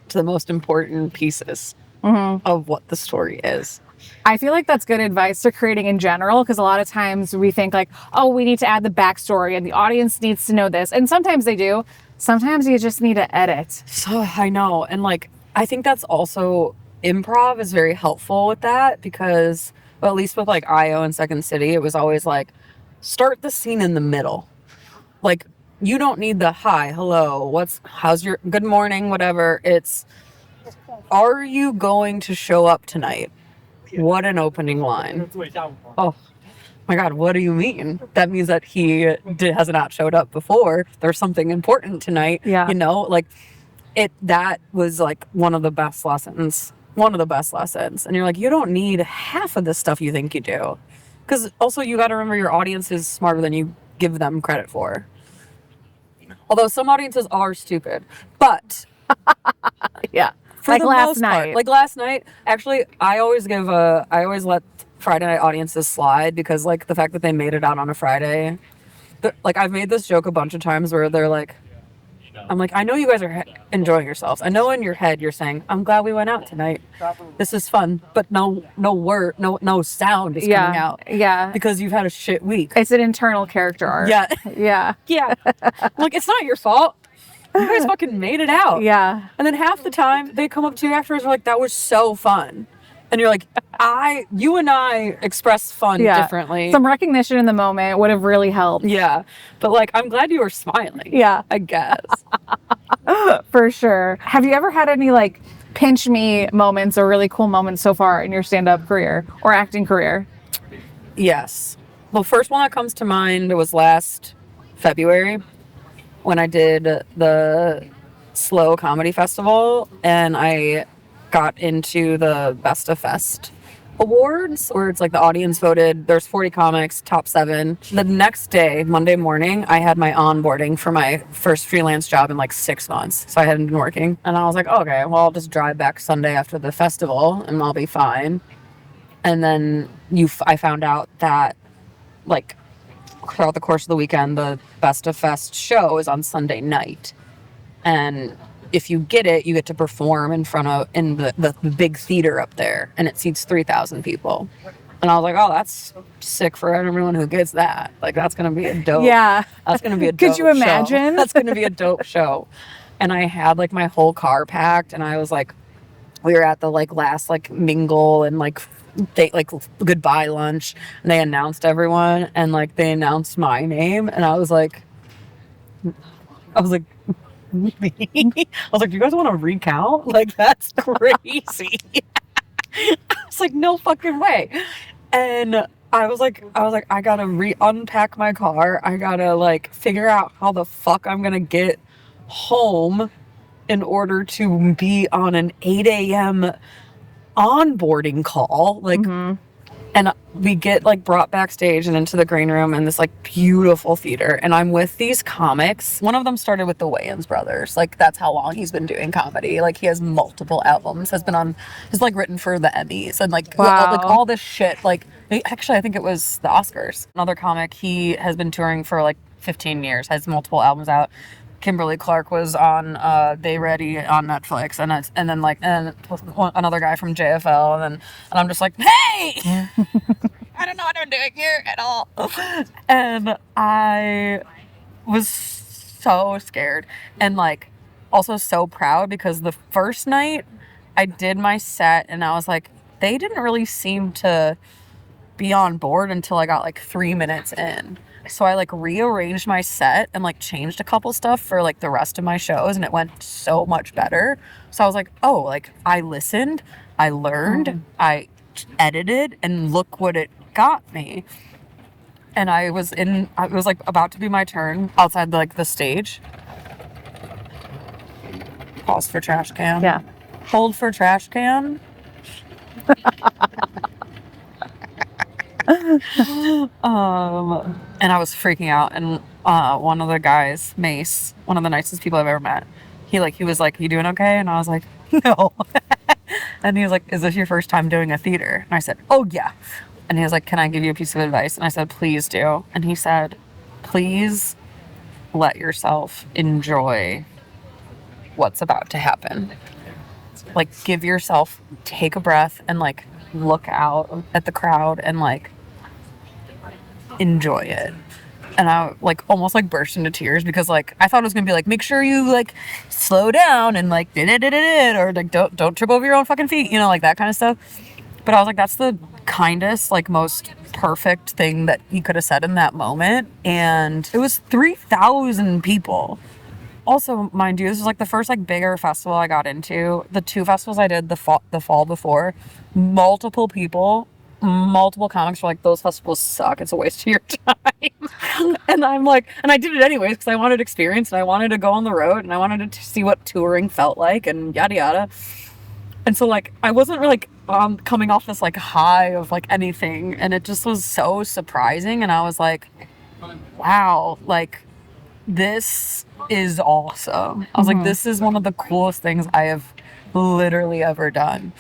to the most important pieces of what the story is. I feel like that's good advice for creating in general, because a lot of times we think like, oh, we need to add the backstory and the audience needs to know this. And sometimes they do. Sometimes you just need to edit. So I know. And like, I think that's also, improv is very helpful with that, because, well, at least with like IO and Second City, it was always like, start the scene in the middle. Like, you don't need the hi, hello, how's your, good morning, whatever. It's, are you going to show up tonight? What an opening line. Oh my God, what do you mean? That means that he has not showed up before. There's something important tonight. Yeah. You know, like that was like one of the best lessons. And you're like, you don't need half of the stuff you think you do. Because also you got to remember your audience is smarter than you give them credit for. Although some audiences are stupid. But Yeah. for Like the last most part, night. like last night, actually, I always let Friday night audiences slide because like the fact that they made it out on a Friday, like I've made this joke a bunch of times where they're like, I'm like, I know you guys are enjoying yourselves. I know in your head you're saying, I'm glad we went out tonight. This is fun, but no word, no sound is coming out. Yeah. Because you've had a shit week. It's an internal character arc. Yeah. Yeah. Yeah. Like, it's not your fault. You guys fucking made it out. Yeah. And then half the time they come up to you afterwards and are like, that was so fun. And you're like, you and I express fun differently. Some recognition in the moment would have really helped. Yeah. But like, I'm glad you were smiling. Yeah. I guess. For sure. Have you ever had any like pinch me moments or really cool moments so far in your stand-up career or acting career? Yes. The first one that comes to mind was last February when I did the Slow Comedy Festival and I got into the Best of Fest awards where it's like the audience voted. There's 40 comics, top 7. The next day, Monday morning, I had my onboarding for my first freelance job in like 6 months. So I hadn't been working. And I was like, okay, well, I'll just drive back Sunday after the festival and I'll be fine. And then I found out that like throughout the course of the weekend, the Best of Fest show is on Sunday night. And if you get it, you get to perform in the big theater up there, and it seats 3,000 people. And I was like, oh, that's sick for everyone who gets that. Like, that's going to be a dope. Yeah. That's going to be a dope Could you imagine? Show. That's going to be a dope show. And I had like my whole car packed, and I was like, we were at the like last like mingle and like goodbye lunch, and they announced everyone, and like they announced my name, and I was like, me? I was like, do you guys want to recount? Like, that's crazy. I was like, no fucking way. And I was like, I gotta unpack my car. I gotta like figure out how the fuck I'm gonna get home in order to be on an 8 a.m. onboarding call. Like, and we get like brought backstage and into the green room in this like beautiful theater, and I'm with these comics. One of them started with the Wayans brothers. Like, that's how long he's been doing comedy. Like, he has multiple albums, has like written for the Emmys and like all this shit. Like, actually I think it was the Oscars. Another comic, he has been touring for like 15 years, has multiple albums out. Kimberly Clark was on They Ready on Netflix, and then another guy from JFL, and I'm just like, hey, I don't know what I'm doing here at all. And I was so scared and like also so proud because the first night I did my set and I was like, they didn't really seem to be on board until I got like 3 minutes in. So I like rearranged my set and like changed a couple stuff for like the rest of my shows, and it went so much better. So I was like, oh, like I listened, I learned, I edited, and look what it got me. And I was like about to be my turn outside like the stage. Pause for trash can. Yeah. Hold for trash can. And I was freaking out, and one of the guys, Mace, one of the nicest people I've ever met, he was like, you doing okay? And I was like, no. And he was like, is this your first time doing a theater? And I said, oh yeah. And he was like, can I give you a piece of advice? And I said, please do. And he said, please let yourself enjoy what's about to happen. Like, take a breath and like look out at the crowd and like enjoy it. And I like almost like burst into tears because like I thought it was gonna be like, make sure you like slow down and like or like don't trip over your own fucking feet, like that kind of stuff. But I was like, that's the kindest, like most perfect thing that he could have said in that moment. And it was 3,000 people. Also, mind you, this was like the first like bigger festival I got into. The 2 festivals I did the fall before, multiple people, multiple comics were like, those festivals suck, it's a waste of your time. And I'm like, and I did it anyways because I wanted experience and I wanted to go on the road and I wanted to see what touring felt like and yada yada. And so like I wasn't really like coming off this like high of like anything, and it just was so surprising. And I was like, wow, like this is awesome. I was like, this is one of the coolest things I have literally ever done.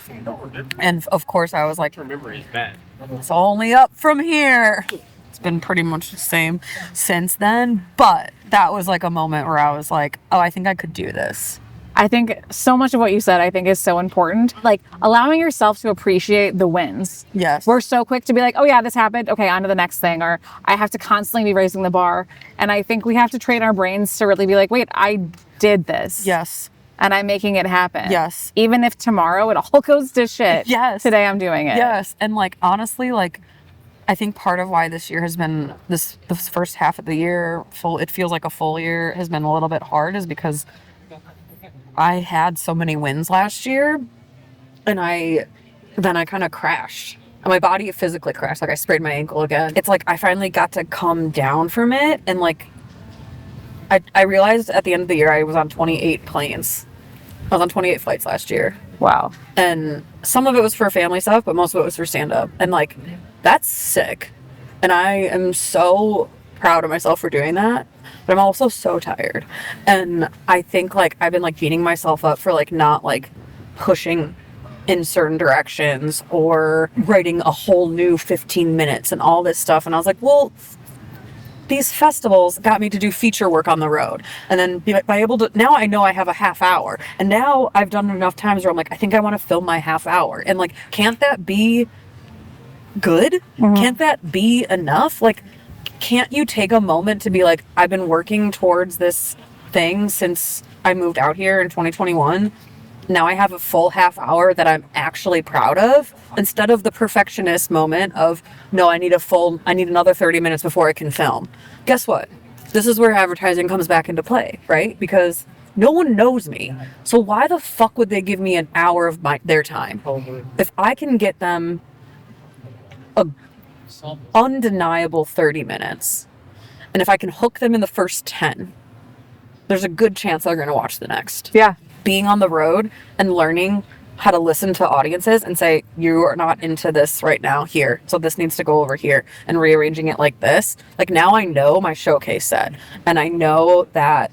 And of course I was like, it's only up from here. It's been pretty much the same since then, but that was like a moment where I was like, oh, I think I could do this. I think so much of what you said, I think, is so important. Like, allowing yourself to appreciate the wins. Yes. We're so quick to be like, oh yeah, this happened. Okay, on to the next thing. Or I have to constantly be raising the bar. And I think we have to train our brains to really be like, wait, I did this. Yes. And I'm making it happen. Yes. Even if tomorrow it all goes to shit. Yes. Today I'm doing it. Yes. And like, honestly, like, I think part of why this year has been this first half of the year it feels like a full year has been a little bit hard is because I had so many wins last year, and then I kind of crashed. And my body physically crashed. Like, I sprained my ankle again. It's like I finally got to come down from it, and like I realized at the end of the year I was on 28 planes. I was on 28 flights last year. Wow. And some of it was for family stuff, but most of it was for stand-up. And like, that's sick. And I am so proud of myself for doing that. But I'm also so tired. And I think like I've been like beating myself up for like not like pushing in certain directions or writing a whole new 15 minutes and all this stuff. And I was like, well, these festivals got me to do feature work on the road. And then be able to, now I know I have a half hour. And now I've done enough times where I'm like, I think I want to film my half hour. And like, can't that be good? Mm-hmm. Can't that be enough? Like, can't you take a moment to be like, I've been working towards this thing since I moved out here in 2021. Now I have a full half hour that I'm actually proud of, instead of the perfectionist moment of, no, I need another 30 minutes before I can film. Guess what? This is where advertising comes back into play, right? Because no one knows me. So why the fuck would they give me an hour of their time? If I can get them a undeniable 30 minutes, and if I can hook them in the first 10, there's a good chance they're going to watch the next. Yeah. Being on the road and learning how to listen to audiences and say, you are not into this right now here, so this needs to go over here, and rearranging it like this. Like, now I know my showcase set, and I know that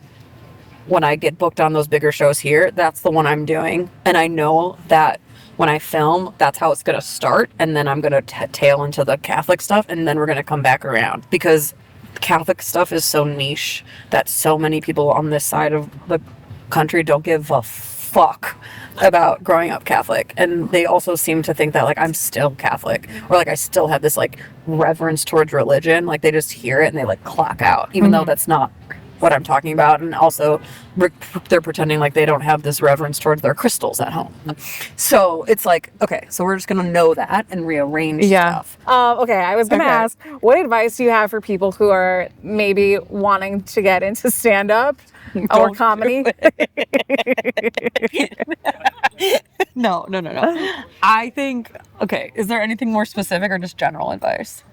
when I get booked on those bigger shows here, that's the one I'm doing. And I know that when I film, that's how it's going to start. And then I'm going to tail into the Catholic stuff, and then we're going to come back around, because Catholic stuff is so niche that so many people on this side of the country don't give a fuck about growing up Catholic. And they also seem to think that like I'm still Catholic, or like I still have this like reverence towards religion. Like, they just hear it and they like clock out, even though that's not what I'm talking about. And also they're pretending like they don't have this reverence towards their crystals at home. So it's like, okay, so we're just gonna know that and rearrange stuff. Okay, I was gonna ask, what advice do you have for people who are maybe wanting to get into stand-up or comedy? No. I think, okay, is there anything more specific or just general advice?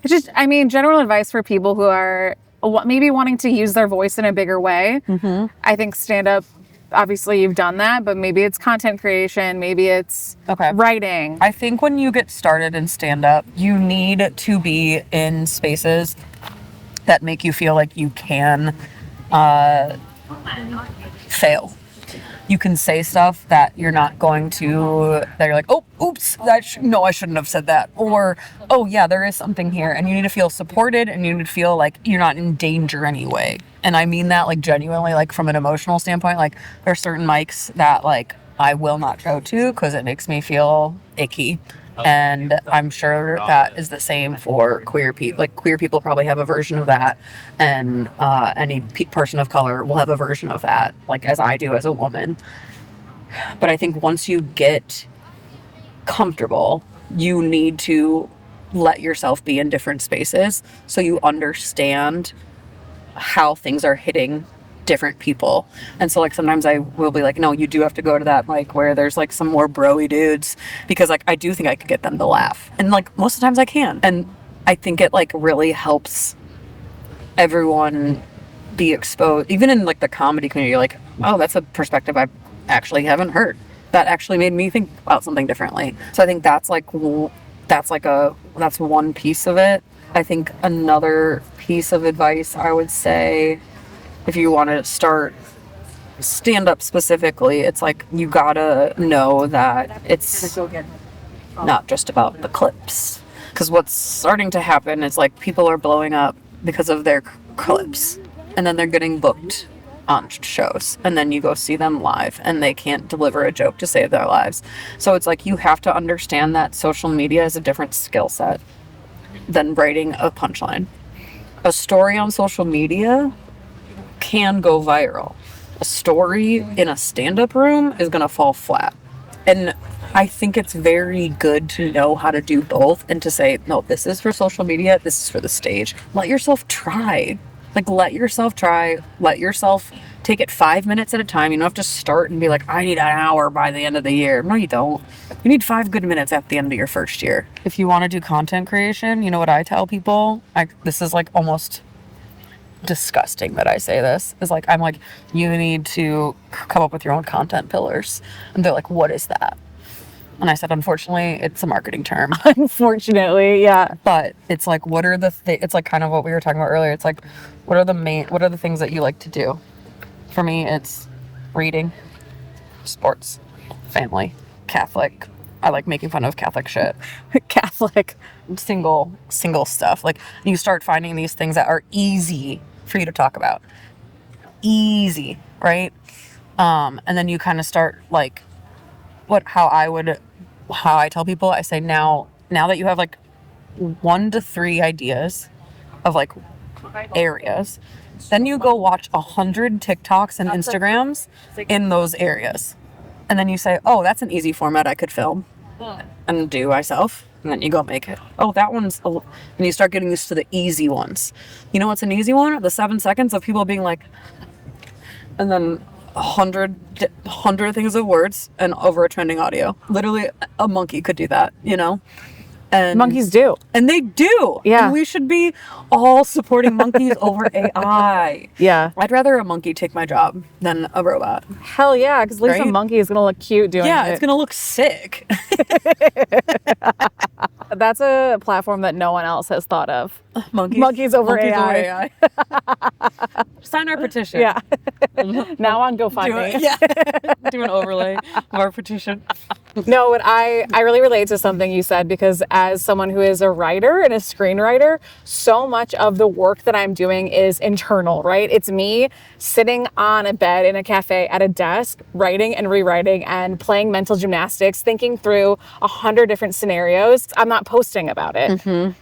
General advice for people who are maybe wanting to use their voice in a bigger way. Mm-hmm. I think stand-up, obviously you've done that, but maybe it's content creation, maybe it's writing. I think when you get started in stand-up, you need to be in spaces that make you feel like you can fail. You can say stuff that you're not going to, that you're like, oh, oops, no, I shouldn't have said that. Or, oh yeah, there is something here. And you need to feel supported, and you need to feel like you're not in danger anyway. And I mean that like genuinely, like from an emotional standpoint. Like, there are certain mics that like I will not go to because it makes me feel icky. And I'm sure that is the same for queer people. Like, queer people probably have a version of that, and any person of color will have a version of that, like as I do as a woman. But I think once you get comfortable, you need to let yourself be in different spaces so you understand how things are hitting different people. And so like sometimes I will be like, no, you do have to go to that mic where there's like some more bro-y dudes, because like I do think I could get them to laugh, and like most of the times I can. And I think it like really helps everyone be exposed, even in like the comedy community. Like, oh, that's a perspective I actually haven't heard, that actually made me think about something differently. So I think that's one piece of it. I think another piece of advice I would say if you want to start stand up specifically, it's like you gotta know that it's not just about the clips. Because what's starting to happen is like people are blowing up because of their clips, and then they're getting booked on shows, and then you go see them live and they can't deliver a joke to save their lives. So it's like you have to understand that social media is a different skill set than writing a punchline. A story on social media can go viral. A story in a stand-up room is gonna fall flat. And I think it's very good to know how to do both and to say, no, this is for social media, this is for the stage. Let yourself try. Like, let yourself try. Let yourself take it 5 minutes at a time. You don't have to start and be like, I need an hour by the end of the year. No, you don't. You need 5 good minutes at the end of your first year. If you want to do content creation, you know what I tell people? This is like almost disgusting that I say this. Is like, I'm like, you need to come up with your own content pillars. And they're like, what is that? And I said, unfortunately, it's a marketing term. Unfortunately, yeah. But it's like, what are the it's like kind of what we were talking about earlier. It's like, what are the things that you like to do? For me, it's reading, sports, family, Catholic. I like making fun of Catholic shit. Catholic. Single stuff. Like, you start finding these things that are easy for you to talk about. Easy, right? And then you kind of start like, how I tell people, I say, now that you have like 1 to 3 ideas of like areas, then you go watch 100 TikToks and Instagrams in those areas. And then you say, oh, that's an easy format I could film and do myself. And then you go make it. Oh, that one's, and you start getting used to the easy ones. You know what's an easy one? The 7 seconds of people being like, and then 100 things of words and over a trending audio. Literally, a monkey could do that, you know? And monkeys do. And they do. Yeah. And we should be all supporting monkeys over AI. Yeah. I'd rather a monkey take my job than a robot. Hell yeah, because at least a monkey is going to look cute doing it. Yeah, it's going to look sick. That's a platform that no one else has thought of. Monkeys over AI. Sign our petition. Yeah. Now on GoFundMe. Do an overlay of our petition. No, but I really relate to something you said, because as someone who is a writer and a screenwriter, so much of the work that I'm doing is internal, right? It's me sitting on a bed in a cafe at a desk, writing and rewriting and playing mental gymnastics, thinking through 100 different scenarios. I'm not posting about it. Mm-hmm.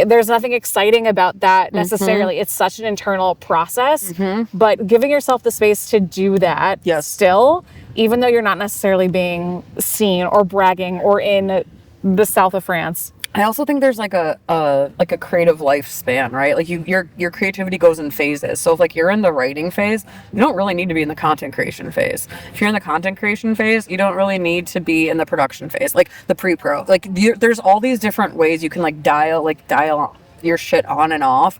There's nothing exciting about that necessarily. Mm-hmm. It's such an internal process, but giving yourself the space to do that still, even though you're not necessarily being seen or bragging or in the south of France. I also think there's like a creative lifespan, right? Like your creativity goes in phases. So if like you're in the writing phase, you don't really need to be in the content creation phase. If you're in the content creation phase, you don't really need to be in the production phase, like the pre-pro. Like there's all these different ways you can like dial your shit on and off.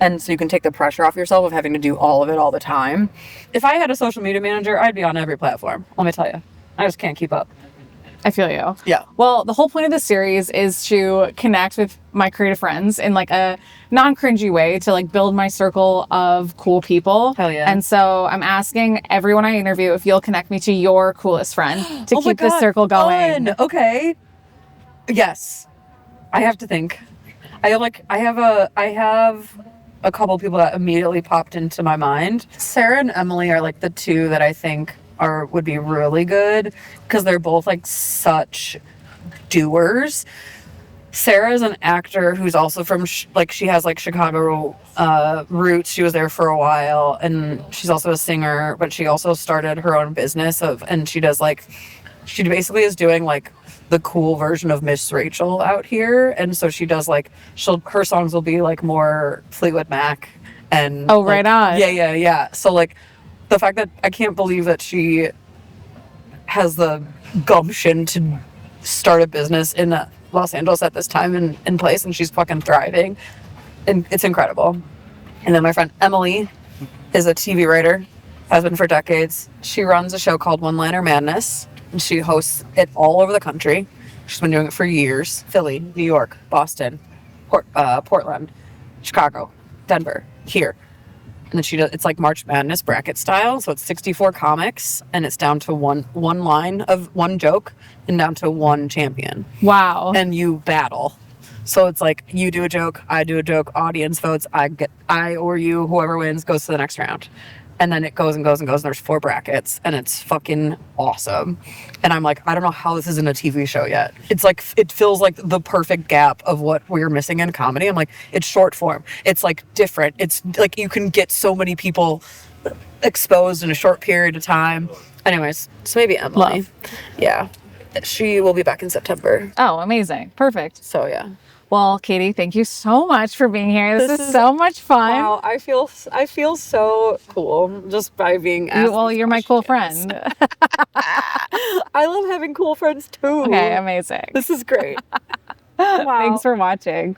And so you can take the pressure off yourself of having to do all of it all the time. If I had a social media manager, I'd be on every platform. Let me tell you, I just can't keep up. I feel you. Yeah. Well, the whole point of this series is to connect with my creative friends in like a non-cringy way, to like build my circle of cool people. Hell yeah. And so I'm asking everyone I interview if you'll connect me to your coolest friend to keep this circle going. Fun. Okay. Yes. I have to think. I have a couple people that immediately popped into my mind. Sarah and Emily are like the two that I think would be really good, because they're both like such doers. Sarah is an actor who's also from she has like Chicago roots. She was there for a while, and she's also a singer, but she also started her own business and she basically is doing like the cool version of Miss Rachel out here. And so she does like her songs will be like more Fleetwood Mac and right on. Yeah. So like the fact that I can't believe that she has the gumption to start a business in Los Angeles at this time and place, and she's fucking thriving, and it's incredible. And then my friend Emily is a TV writer, has been for decades. She runs a show called One Liner Madness, and she hosts it all over the country. She's been doing it for years. Philly, New York, Boston, Portland, Chicago, Denver, here. then she does, it's like March Madness bracket style. So it's 64 comics and it's down to one line of one joke and down to one champion. Wow. And you battle. So it's like you do a joke, I do a joke, audience votes, I or you, whoever wins goes to the next round. And then it goes and goes and goes, and there's 4 brackets, and it's fucking awesome. And I'm like, I don't know how this isn't a TV show yet. It's like, it feels like the perfect gap of what we're missing in comedy. I'm like, it's short form. It's like different. It's like you can get so many people exposed in a short period of time. Anyways, so maybe Emily. Love. Yeah. She will be back in September. Oh, amazing. Perfect. So yeah. Well, Katie, thank you so much for being here. This is so much fun. Wow, I feel so cool just by being asked. Well, you're my cool friend. I love having cool friends too. Okay, amazing. This is great. Wow. Thanks for watching.